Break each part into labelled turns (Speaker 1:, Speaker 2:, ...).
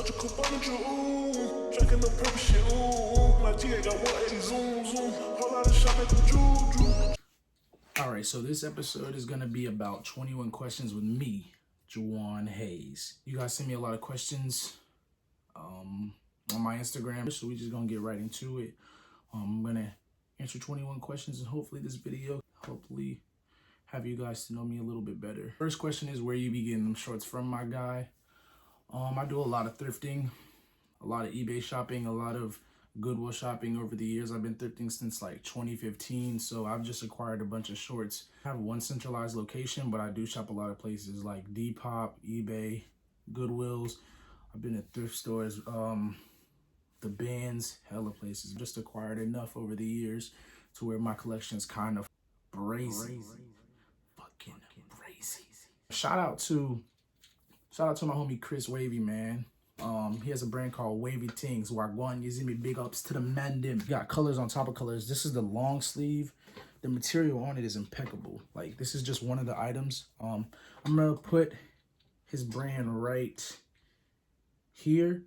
Speaker 1: such a cool bunch, ooh. Drinking the purple shit, ooh. My G got 180 zoom, zoom. Whole lot of shop at the Juju. Alright, so this episode is going to be about 21 questions with me, Juwan Hayes. You guys sent me a lot of questions on my Instagram, so we're just going to get right into it. I'm going to answer 21 questions, and hopefully this video have you guys to know me a little bit better. First question is, where you be getting them shorts from, my guy? I do a lot of thrifting, a lot of eBay shopping, a lot of Goodwill shopping over the years. I've been thrifting since like 2015, so I've just acquired a bunch of shorts. I have one centralized location, but I do shop a lot of places like Depop, eBay, Goodwills. I've been at thrift stores, the bins, hella places. Just acquired enough over the years to where my collection is kind of brazy. Fucking brazy. Shout out to my homie Chris Wavy, man. He has a brand called Wavy Things. Wagwan, you see me, big ups to the man them. Got colors on top of colors. This is the long sleeve. The material on it is impeccable. Like, this is just one of the items. I'm gonna put his brand right here,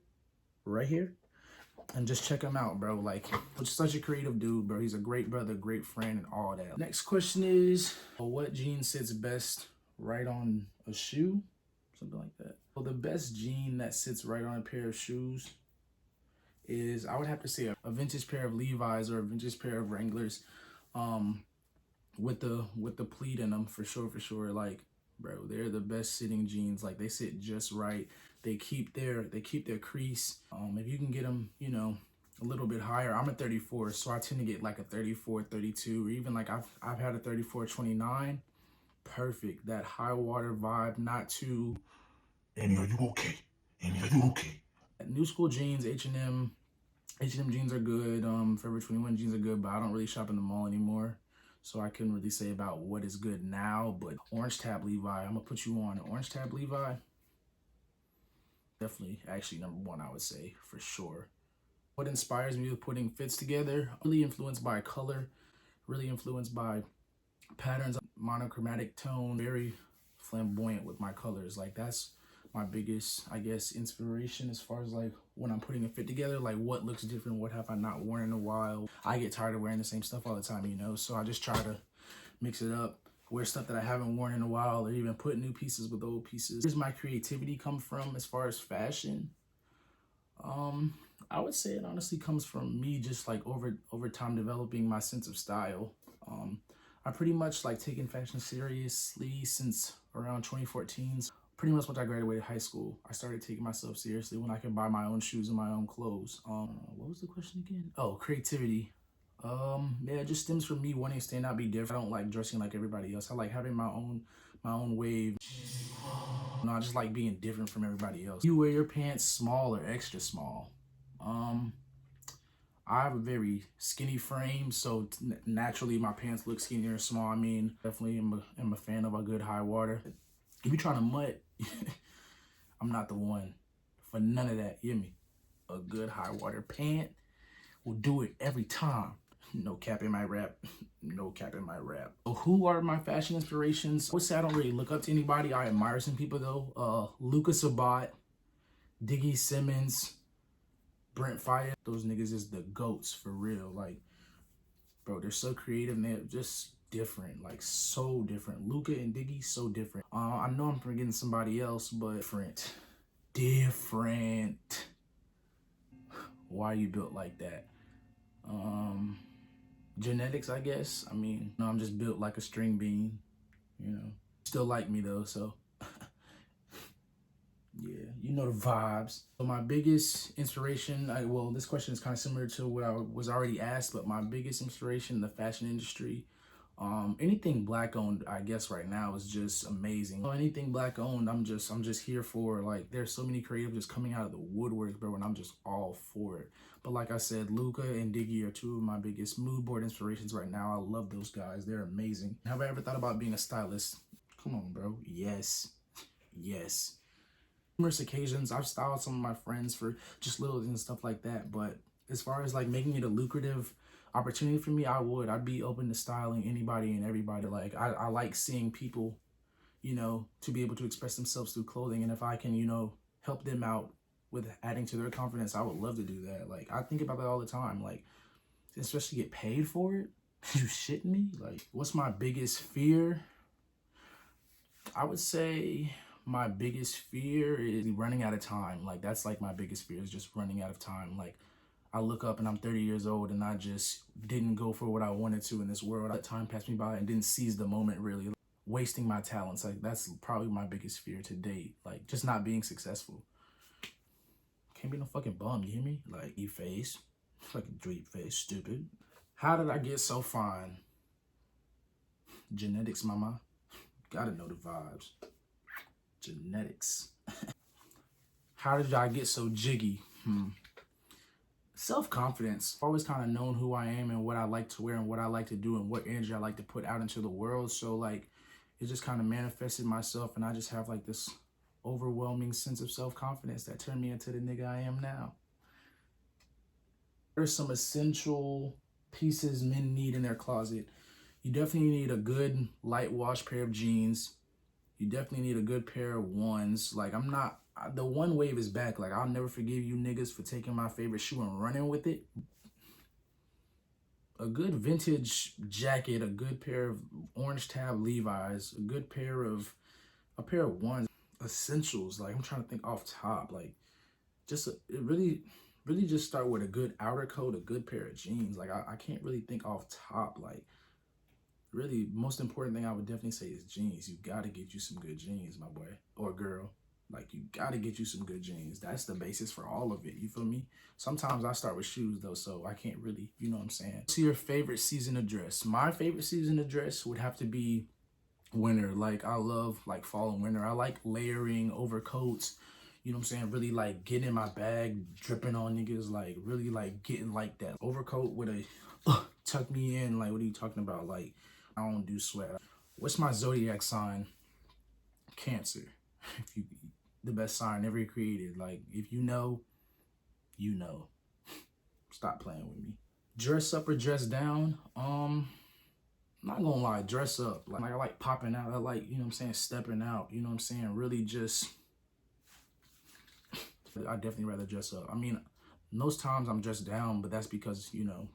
Speaker 1: and just check him out, bro. Like, such a creative dude, bro. He's a great brother, great friend, and all that. Next question is, what jean sits best right on a shoe? Something like that. Well, the best jean that sits right on a pair of shoes is, I would have to say, a vintage pair of Levi's or a vintage pair of Wranglers, with the pleat in them, for sure. Like, bro, they're the best sitting jeans. Like, they sit just right. They keep their crease. If you can get them, you know, a little bit higher. I'm a 34, so I tend to get like a 34, 32, or even like I've had a 34, 29. Perfect. That high water vibe, not too. Annie, are you okay? Annie, are you okay? New school jeans, H&M jeans are good. Forever 21 jeans are good, but I don't really shop in the mall anymore, so I couldn't really say about what is good now. But Orange Tab Levi, I'm gonna put you on. Orange Tab Levi, definitely, actually #1, I would say, for sure. What inspires me with putting fits together? Really influenced by color, really influenced by patterns, monochromatic tone, very flamboyant with my colors. Like, that's my biggest, I guess, inspiration as far as like when I'm putting a fit together. Like, what looks different, what have I not worn in a while. I get tired of wearing the same stuff all the time, you know, so I just try to mix it up, wear stuff that I haven't worn in a while, or even put new pieces with old pieces. Where's my creativity come from as far as fashion? I would say it honestly comes from me just like over time developing my sense of style. I pretty much like taken fashion seriously since around 2014. Pretty much when I graduated high school, I started taking myself seriously when I could buy my own shoes and my own clothes. What was the question again? Oh, creativity. Yeah, it just stems from me wanting to stand out, be different. I don't like dressing like everybody else. I like having my own wave. No, I just like being different from everybody else. You wear your pants small or extra small? I have a very skinny frame, so naturally my pants look skinnier and small. I mean, definitely am a fan of a good high water. If you're trying to mutt, I'm not the one for none of that. You hear me? A good high water pant will do it every time. No cap in my rap. No cap in my rap. So who are my fashion inspirations? I would say I don't really look up to anybody. I admire some people though. Luca Sabat, Diggy Simmons, Brent Fayed. Those niggas is the GOATs for real. Like, bro, they're so creative and they're just different, like so different. Luca and Diggy, so different. I know I'm forgetting somebody else, but different. Why are you built like that? Genetics, I guess. I mean, no, I'm just built like a string bean, you know. Still like me though, so yeah, you know the vibes. So my biggest inspiration, well, this question is kind of similar to what I was already asked, but my biggest inspiration in the fashion industry, anything black owned, I guess right now is just amazing. So anything black owned, I'm just here for. Like, there's so many creatives just coming out of the woodwork, bro, and I'm just all for it. But like I said, Luca and Diggy are two of my biggest mood board inspirations right now. I love those guys. They're amazing. Have I ever thought about being a stylist? Come on, bro. Yes. Yes. Numerous occasions, I've styled some of my friends for just little and stuff like that. But as far as like making it a lucrative opportunity for me, I'd be open to styling anybody and everybody. Like, I like seeing people, you know, to be able to express themselves through clothing. And if I can, you know, help them out with adding to their confidence, I would love to do that. Like, I think about that all the time. Like, especially get paid for it. You shitting me? Like, what's my biggest fear? I would say my biggest fear is running out of time. Like, that's like my biggest fear is just running out of time. Like, I look up and I'm 30 years old and I just didn't go for what I wanted to in this world. That time passed me by and didn't seize the moment, really. Like, wasting my talents. Like, that's probably my biggest fear to date. Like, just not being successful. Can't be no fucking bum, you hear me? Like, you face. Fucking dweeb face, stupid. How did I get so fine? Genetics, mama. Gotta know the vibes. Genetics. How did I get so jiggy? Self-confidence. Always kind of known who I am and what I like to wear and what I like to do and what energy I like to put out into the world. So like, it just kind of manifested myself and I just have like this overwhelming sense of self-confidence that turned me into the nigga I am now. There's some essential pieces men need in their closet. You definitely need a good light wash pair of jeans. You definitely need a good pair of ones. Like, the one wave is back. Like, I'll never forgive you niggas for taking my favorite shoe and running with it. A good vintage jacket, a good pair of orange tab Levi's, a good pair of ones. Essentials. Like, I'm trying to think off top. Like, it really just start with a good outer coat, a good pair of jeans. Like, I can't really think off top. Like, really, most important thing I would definitely say is jeans. You gotta get you some good jeans, my boy or girl. Like, you gotta get you some good jeans. That's the basis for all of it. You feel me? Sometimes I start with shoes though, so I can't really, you know what I'm saying? What's your favorite season of dress? My favorite season of dress would have to be winter. Like, I love like fall and winter. I like layering overcoats. You know what I'm saying? Really like getting in my bag, dripping on niggas, like really like getting like that overcoat with a tuck me in. Like, what are you talking about? Like, I don't do sweat. What's my zodiac sign? Cancer. If you, the best sign ever created. Like, if you know, you know. Stop playing with me. Dress up or dress down? I'm not gonna lie, dress up. Like, I like popping out. I like, you know what I'm saying, stepping out. You know what I'm saying? Really just, I definitely rather dress up. I mean, most times I'm dressed down, but that's because, you know,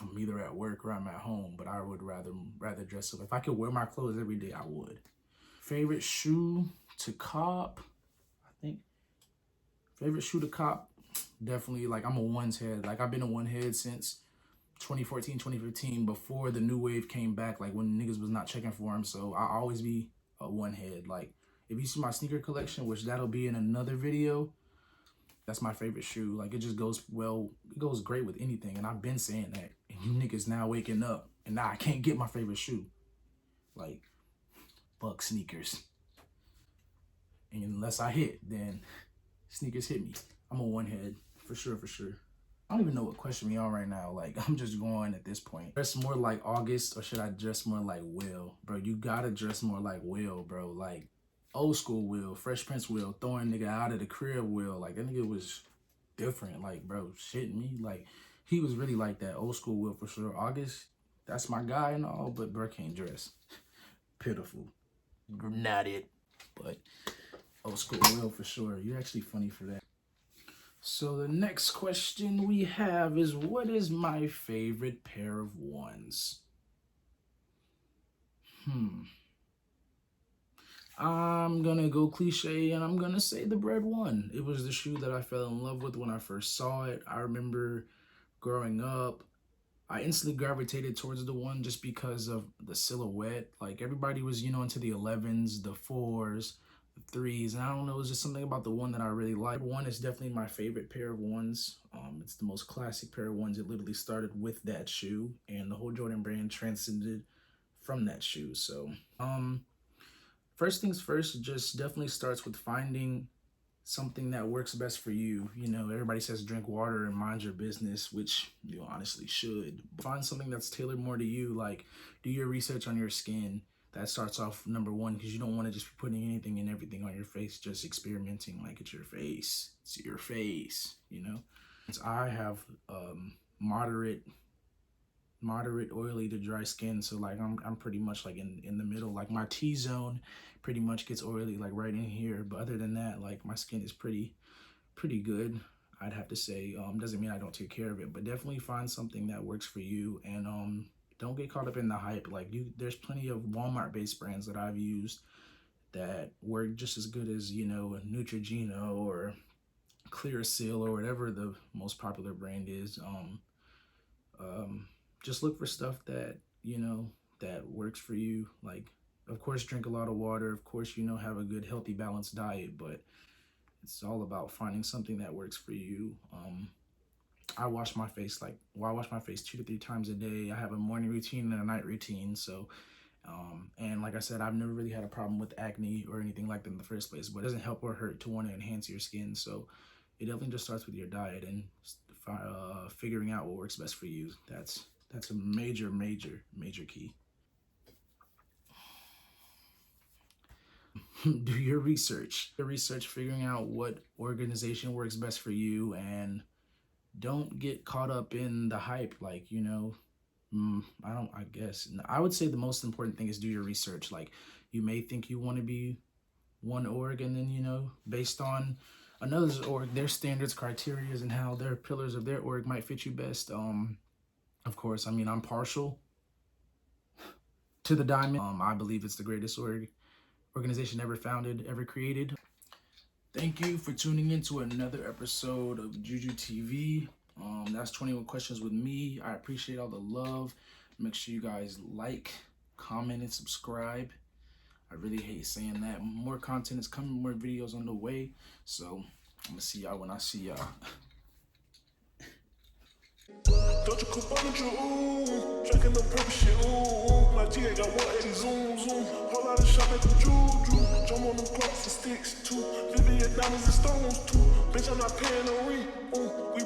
Speaker 1: I'm either at work or I'm at home, but I would rather dress up. If I could wear my clothes every day, I would. Favorite shoe to cop? I think favorite shoe to cop, definitely, like, I'm a ones head. Like, I've been a one head since 2014, 2015, before the new wave came back, like when niggas was not checking for them. So I always be a one head. Like, if you see my sneaker collection, which that'll be in another video, that's my favorite shoe. Like, it just goes well, it goes great with anything. And I've been saying that. And you niggas now waking up and now I can't get my favorite shoe. Like, fuck sneakers. And unless I hit, then sneakers hit me. I'm a one head, for sure, for sure. I don't even know what question we on right now. Like, I'm just going at this point. Dress more like August or should I dress more like Will? Bro, you gotta dress more like Will, bro. Like, old school Will, Fresh Prince Will, throwing nigga out of the crib Will. Like, that nigga was different. Like, bro, shitting me. Like, he was really like that. Old school Will for sure. August, that's my guy and all, but bro can't dress. Pitiful. Not it. But old school Will for sure. You're actually funny for that. So the next question we have is, what is my favorite pair of ones? I'm gonna go cliche and I'm gonna say the Bread One. It was the shoe that I fell in love with when I first saw it. I remember growing up, I instantly gravitated towards the one just because of the silhouette. Like, everybody was, you know, into the 11s, the 4s, the 3s, and I don't know, it was just something about the one that I really liked. One is definitely my favorite pair of ones. It's the most classic pair of ones. It literally started with that shoe, and the whole Jordan brand transcended from that shoe. So, first things first, it just definitely starts with finding something that works best for you. You know, everybody says drink water and mind your business, which you honestly should. Find something that's tailored more to you. Like, do your research on your skin. That starts off number one, because you don't want to just be putting anything and everything on your face, just experimenting. Like, it's your face. It's your face, you know? I have moderate oily to dry skin, so like I'm pretty much like in the middle. Like, my T-zone pretty much gets oily like right in here, but other than that, like, my skin is pretty pretty good, I'd have to say. Doesn't mean I don't take care of it, but definitely find something that works for you, and don't get caught up in the hype. Like, there's plenty of Walmart-based brands that I've used that work just as good as, you know, Neutrogena or Clear Seal or whatever the most popular brand is. Just look for stuff that, you know, that works for you. Like, of course, drink a lot of water. Of course, you know, have a good, healthy, balanced diet, but it's all about finding something that works for you. I wash my face I wash my face 2 to 3 times a day. I have a morning routine and a night routine. So, and like I said, I've never really had a problem with acne or anything like that in the first place, but it doesn't help or hurt to want to enhance your skin. So it definitely just starts with your diet and figuring out what works best for you. That's a major key. Do your research. Figuring out what organization works best for you, and don't get caught up in the hype. Like, you know, I guess I would say the most important thing is do your research. Like, you may think you want to be one org, and then, you know, based on another's org, their standards, criteria, and how their pillars of their org might fit you best. Of course, I mean, I'm partial to the diamond. I believe it's the greatest organization ever founded, ever created. Thank you for tuning in to another episode of JUJUTV. That's 21 Questions with me. I appreciate all the love. Make sure you guys like, comment, and subscribe. I really hate saying that. More content is coming, more videos on the way. So I'm gonna see y'all when I see y'all. Don't you cool on you, drinking the purple shit, ooh. My G got 180 zoom. Whole lot of shop at the juju. Jump on them clocks and sticks too. Vivian diamonds and stones too. Bitch, I'm not paying no rent, ooh. We